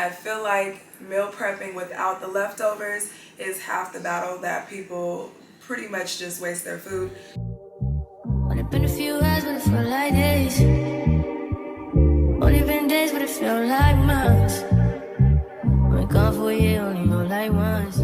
I feel like meal prepping without the leftovers is half the battle, that people pretty much just waste their food. Only been a few hours, but it felt like days. Only been days, but it felt like months. Been gone for a year, only know like once.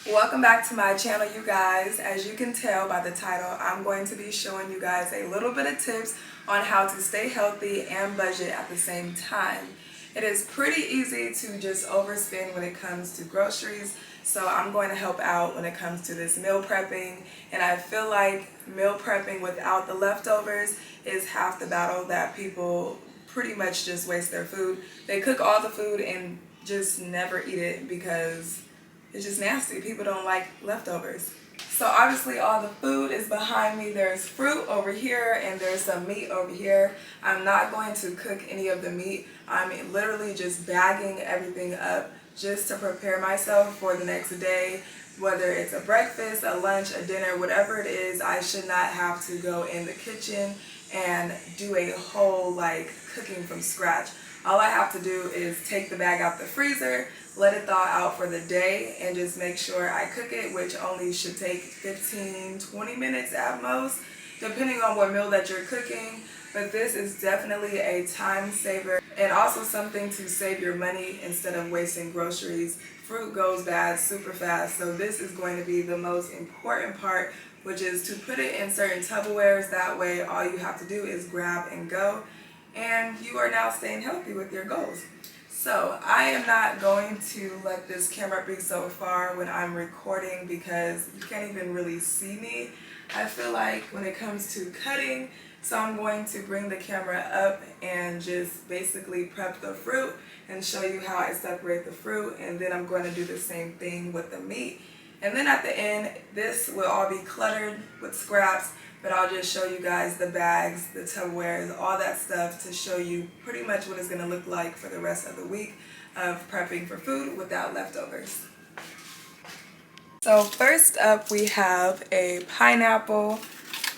Welcome back to my channel, you guys. As you can tell by the title, I'm going to be showing you guys a little bit of tips on how to stay healthy and budget at the same time. It is pretty easy to just overspend when it comes to groceries, so I'm going to help out when it comes to this meal prepping. And I feel like meal prepping without the leftovers is half the battle, that people pretty much just waste their food. They cook all the food and just never eat it because it's just nasty. People don't like leftovers. So obviously all the food is behind me. There's fruit over here and there's some meat over here. I'm not going to cook any of the meat. I'm literally just bagging everything up just to prepare myself for the next day. Whether it's a breakfast, a lunch, a dinner, whatever it is, I should not have to go in the kitchen and do a whole cooking from scratch. All I have to do is take the bag out the freezer, let it thaw out for the day, and just make sure I cook it, which only should take 15-20 minutes at most, depending on what meal that you're cooking. But this is definitely a time saver and also something to save your money instead of wasting groceries. Fruit goes bad super fast, so this is going to be the most important part, which is to put it in certain Tupperwares. That way all you have to do is grab and go, and you are now staying healthy with your goals. So I am not going to let this camera be so far when I'm recording because you can't even really see me, I feel like, when it comes to cutting. So I'm going to bring the camera up and just basically prep the fruit and show you how I separate the fruit, and then I'm going to do the same thing with the meat. And then at the end, this will all be cluttered with scraps, but I'll just show you guys the bags, the Tupperwares, all that stuff to show you pretty much what it's going to look like for the rest of the week of prepping for food without leftovers. So first up, we have a pineapple.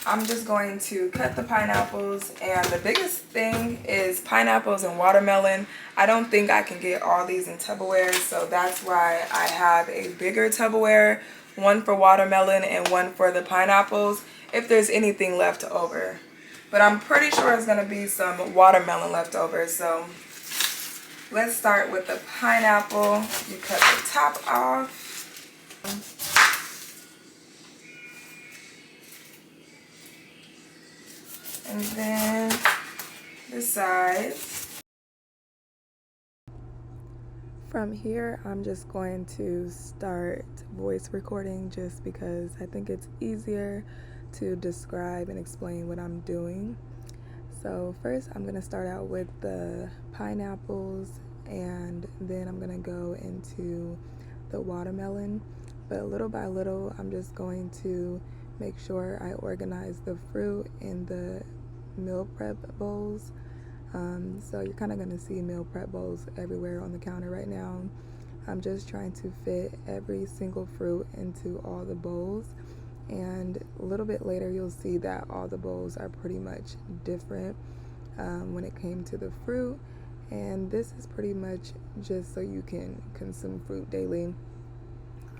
I'm just going to cut the pineapples, and the biggest thing is pineapples and watermelon. I don't think I can get all these in Tupperware, so that's why I have a bigger Tupperware, one for watermelon and one for the pineapples, if there's anything left over. But I'm pretty sure it's going to be some watermelon left over. So let's start with the pineapple. You cut the top off. And then the sides. From here, I'm just going to start voice recording just because I think it's easier to describe and explain what I'm doing. So first, I'm going to start out with the pineapples, and then I'm going to go into the watermelon. But little by little, I'm just going to make sure I organize the fruit in the meal prep bowls. So you're kind of going to see meal prep bowls everywhere on the counter right now. I'm just trying to fit every single fruit into all the bowls, and a little bit later you'll see that all the bowls are pretty much different when it came to the fruit. And this is pretty much just so you can consume fruit daily.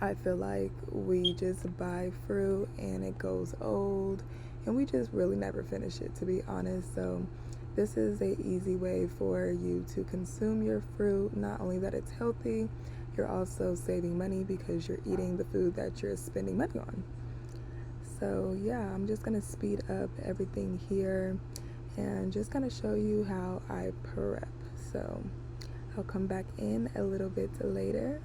I feel like we just buy fruit and it goes old, and we just really never finish it, to be honest. So this is a easy way for you to consume your fruit. Not only that it's healthy, you're also saving money because you're eating the food that you're spending money on. So yeah, I'm just gonna speed up everything here and just kind of show you how I prep. So I'll come back in a little bit later.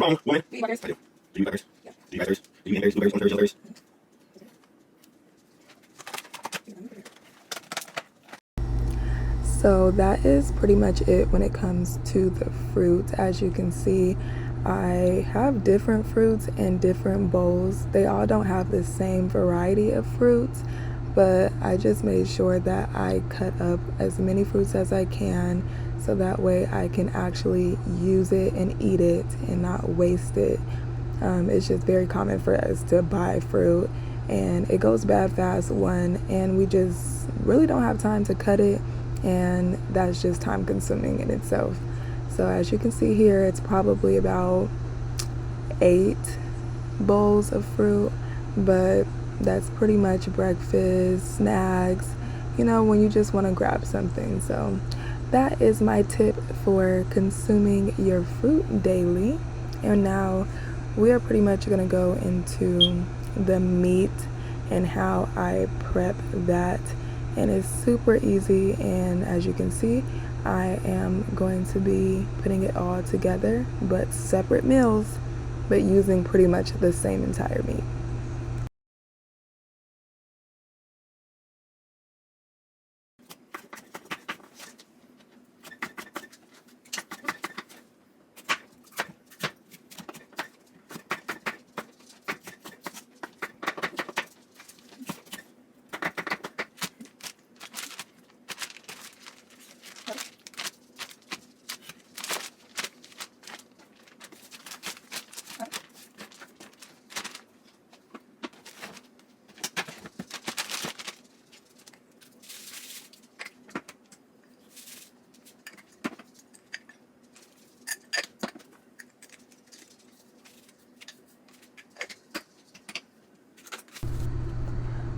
Wrong, woman. Do you eat blackberries? I do. Do you eat blackberries? Yeah. Do you eat raspberries? Do you eat berries, blueberries, orange berries, yellow berries? So that is pretty much it when it comes to the fruit. As you can see, I have different fruits in different bowls. They all don't have the same variety of fruits, but I just made sure that I cut up as many fruits as I can so that way I can actually use it and eat it and not waste it. It's just very common for us to buy fruit and it goes bad fast, one, and we just really don't have time to cut it, and that's just time consuming in itself. So as you can see here, it's probably about 8 bowls of fruit, but that's pretty much breakfast, snacks, you know, when you just want to grab something. So that is my tip for consuming your fruit daily. And now we are pretty much going to go into the meat and how I prep that. And it's super easy, and as you can see, I am going to be putting it all together, but separate meals, but using pretty much the same entire meat.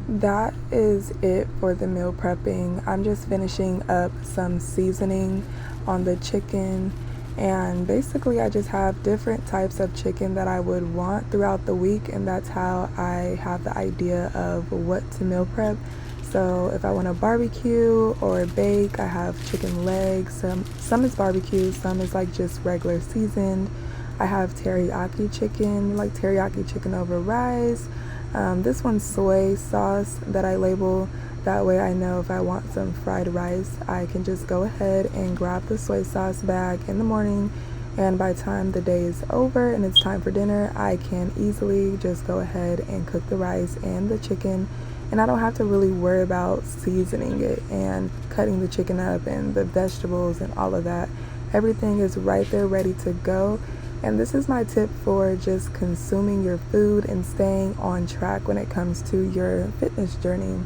That is it for the meal prepping. I'm just finishing up some seasoning on the chicken, and basically I just have different types of chicken that I would want throughout the week, and that's how I have the idea of what to meal prep. So if I want to barbecue or bake, I have chicken legs. Some is barbecue, some is like just regular seasoned. I have teriyaki chicken, like teriyaki chicken over rice. This one's soy sauce that I label. That way I know if I want some fried rice, I can just go ahead and grab the soy sauce bag in the morning, and by the time the day is over and it's time for dinner, I can easily just go ahead and cook the rice and the chicken, and I don't have to really worry about seasoning it and cutting the chicken up and the vegetables and all of that. Everything is right there ready to go. And this is my tip for just consuming your food and staying on track when it comes to your fitness journey.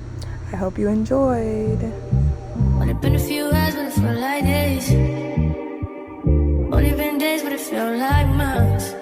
I hope you enjoyed. Only been a few hours, but it felt like days. Only been days, but it felt like months.